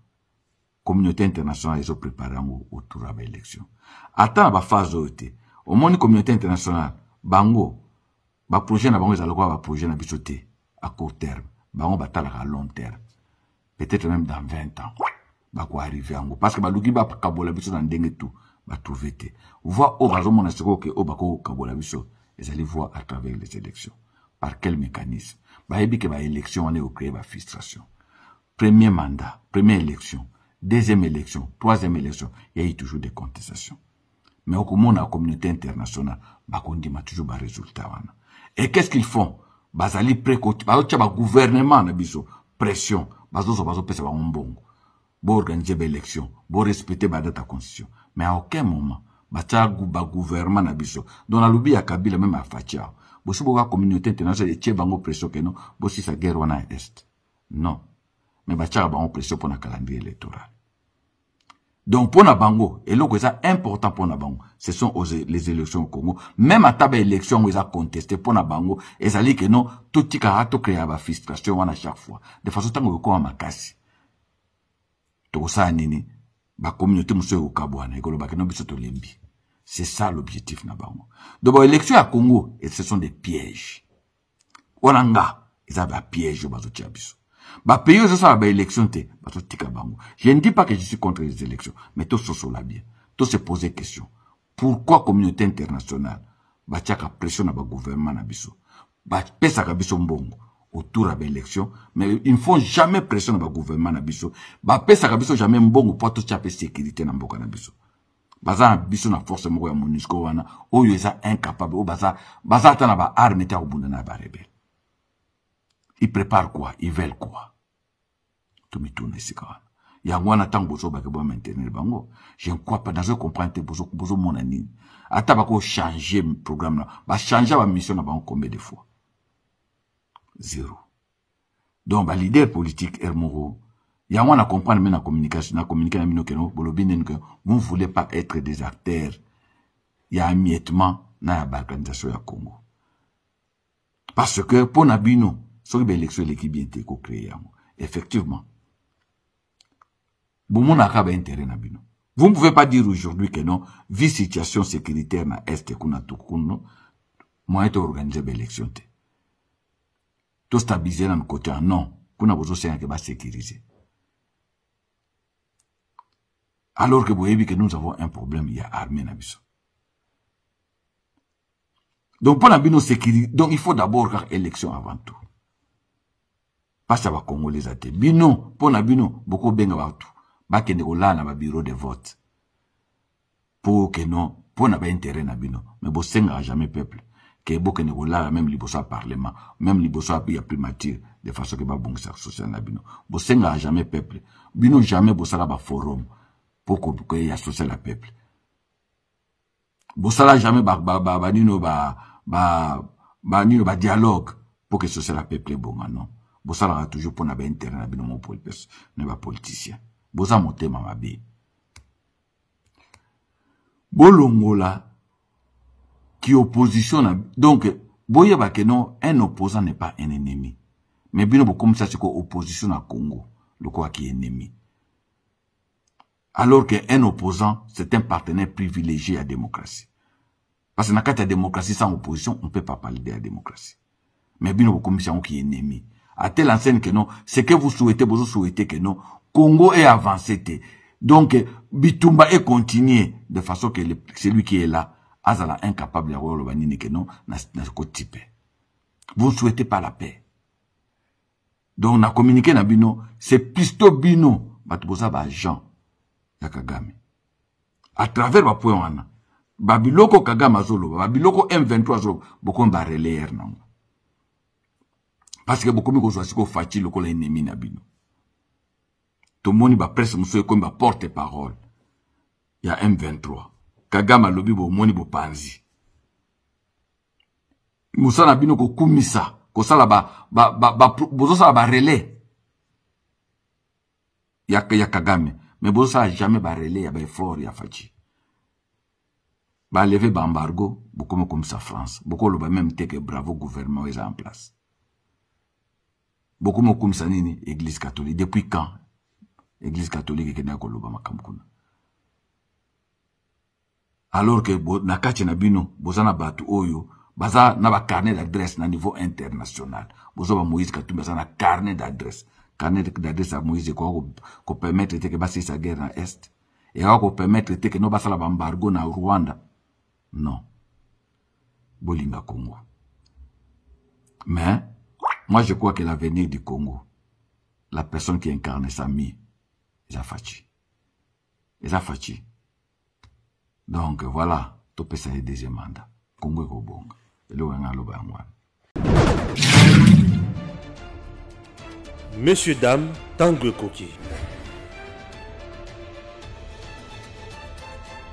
Communauté internationale ils ont préparé autour de l'élection. Attends ba phase oté. Au moins communauté internationale bango ba projet na bango ezaloko ba projet na bisoté à court terme. Bango batala à long terme. Peut-être même dans 20 ans, bah quoi arriver en parce que bah l'ougi bah kabola biso dans dengue tout, bah trouver te. Voir au bazo mon asiko que au bako kabola biso, ils allaient voir à travers les élections. Par quel mécanisme? Bah ebi que bah élection on est au créer bah frustration. Premier mandat, première élection, deuxième élection, troisième élection, il y a eu toujours des contestations. Mais au commun la communauté internationale, bah qu'on dit toujours bah résultat wana. Et qu'est-ce qu'ils font? Bah zali précoce, bah gouvernement na biso pression. Bazo pesa ba mbongo. Bo organiser l'élection, bo respecter ba date constitution. Mais à aucun moment, ba gouvernement na biso. Dans la lobby à Kabila même à Fatia. Bo si bo communauté internationale et bango pression que non, bo si sa guerre wana est. Non. Mais ba bango pression pour na calendrier électoral. Donc pour na bango, et là c'est important pour na bango, ce sont les élections au Congo. Même à table élection où ils ont contesté pour na bango, et ça dit que non, tout tika a tout créé à frustration à chaque fois. De façon tango ko makasi. To ça nini, ba communauté monsieur au Kabwana, ekolo ba keno biso to lembi. C'est ça l'objectif na bango. Donc élection à Congo, et ce sont des pièges. Onanga, ils ont des pièges bazo tiabiso. Bah, pays où ça va élection te, bah, tout tika bango. Je ne dis pas que je suis contre les élections, mais tout ça là bien. Tout se poser question. Pourquoi communauté internationale, bah, tiaka pression na ba gouvernement na biso. Bah, pesa ka biso mbongo, autour de l'élection, mais il ne faut jamais pression na ba gouvernement na biso. Bah, pesa ka biso jamais mbongo pour tout tiape sécurité na mboka na biso. Baza biso na force moko ya MONUSCO wana, oyo eza incapable, o baza ta na ba arme ta obunda na ba rebelle. Ils préparent quoi? Ils veulent quoi? Tout me tourne ici quand même. Il y a un temps bozo ba kebo maintenir bango. Je ne crois pas dans un comprendre bozo mon ani. Ata ba ko changer le programme là. Ba changer ba mission na ba combien de fois? Zéro. Donc ba leader politique Hermoro, il y a un comprendre même la communication, na communiquer na mino que non bolobine que vous ne voulez pas être des acteurs. Il y a un miettement na la balkanisation ya Congo. Parce que pour Nabino sur l'élection l'équipe bien été co-créée. Effectivement. Vous ne pouvez pas dire aujourd'hui que non, vu situation sécuritaire na Est kuna tukuno, moi été organisé l'élection. Tout stabiliser dans le côté non, kuna besoin c'est que va sécuriser. Alors que vous voyez que nous avons un problème, il y a armée na biso. Donc, pour la bino sécurité, donc il faut d'abord faire élection avant tout. Pas ça va Congolais à te. Bino, pour la bino, beaucoup benga tout. Ba kende ko la na ba bureau de vote. Pour que non, pour na ba intérêt na bino. Mais bo senga jamais peuple. Que bo kende ko la même liboso parlement, même liboso a primature, de façon que ba bon social na bino. Bo senga jamais peuple. Bino jamais bo sala ba forum pour que y associer la peuple. Bo sala jamais ba dialogue pour que social la peuple bon non. Bo sala toujours pour na ba intérêt na bino mon politicien. Boza motema mabe. Bolongola qui opposition donc boye ba que non, un opposant n'est pas un ennemi. Mais bino comme ça c'est que opposition à Congo, le quoi qui est ennemi. Alors qu'un opposant c'est un partenaire privilégié à la démocratie. Parce que dans la démocratie sans opposition, on ne peut pas parler de la démocratie. Mais bino comme ça qui est ennemi. À telle enseigne que non, ce que vous souhaitez que non, Congo est avancé. Donc, Bitumba est continué de façon que celui qui est là, Azala incapable de voir le banini que non, n'a type. Vous ne souhaitez pas la paix. Donc, on a communiqué na bino, c'est plutôt bino, batubosa ba Jean, ya Kagame. À travers ba point wana, babiloko Kagame azolo, babiloko M23 azolo, beaucoup ba relayer nango. Parce que beaucoup de choses sont fatigue le col ennemi na bino. Tout le monde va presque monsieur comme va porte-parole. Il y a M23. Kagame lobi bo moni bo panzi. Musa na bino ko kumisa, ko sala bozo sala ba relais. Ya Kagame, mais bozo sala jamais ba relais ya ba effort ya fatigue. Ba lever ba embargo, beaucoup comme ça France. Beaucoup le ba même te que bravo gouvernement est en place. Beaucoup comme ça nini église catholique depuis quand? Église catholique qui n'a pas l'obama kamkuna. Alors que nakati na bino bozana batu oyo baza na ba carnet d'adresse na niveau international. Bozo ba Moïse Katumbi baza na carnet d'adresse. Carnet d'adresse à Moïse ko permettre que basi sa guerre na est et ko permettre que no basala ba embargo na Rwanda. Non. Bolinga Congo. Mais moi je crois que l'avenir du Congo, la personne qui incarne Sami, il a fachi. Donc voilà, tout peut ça deuxième mandat. Congo est bon. Messieurs, dames, Tanguy Koki.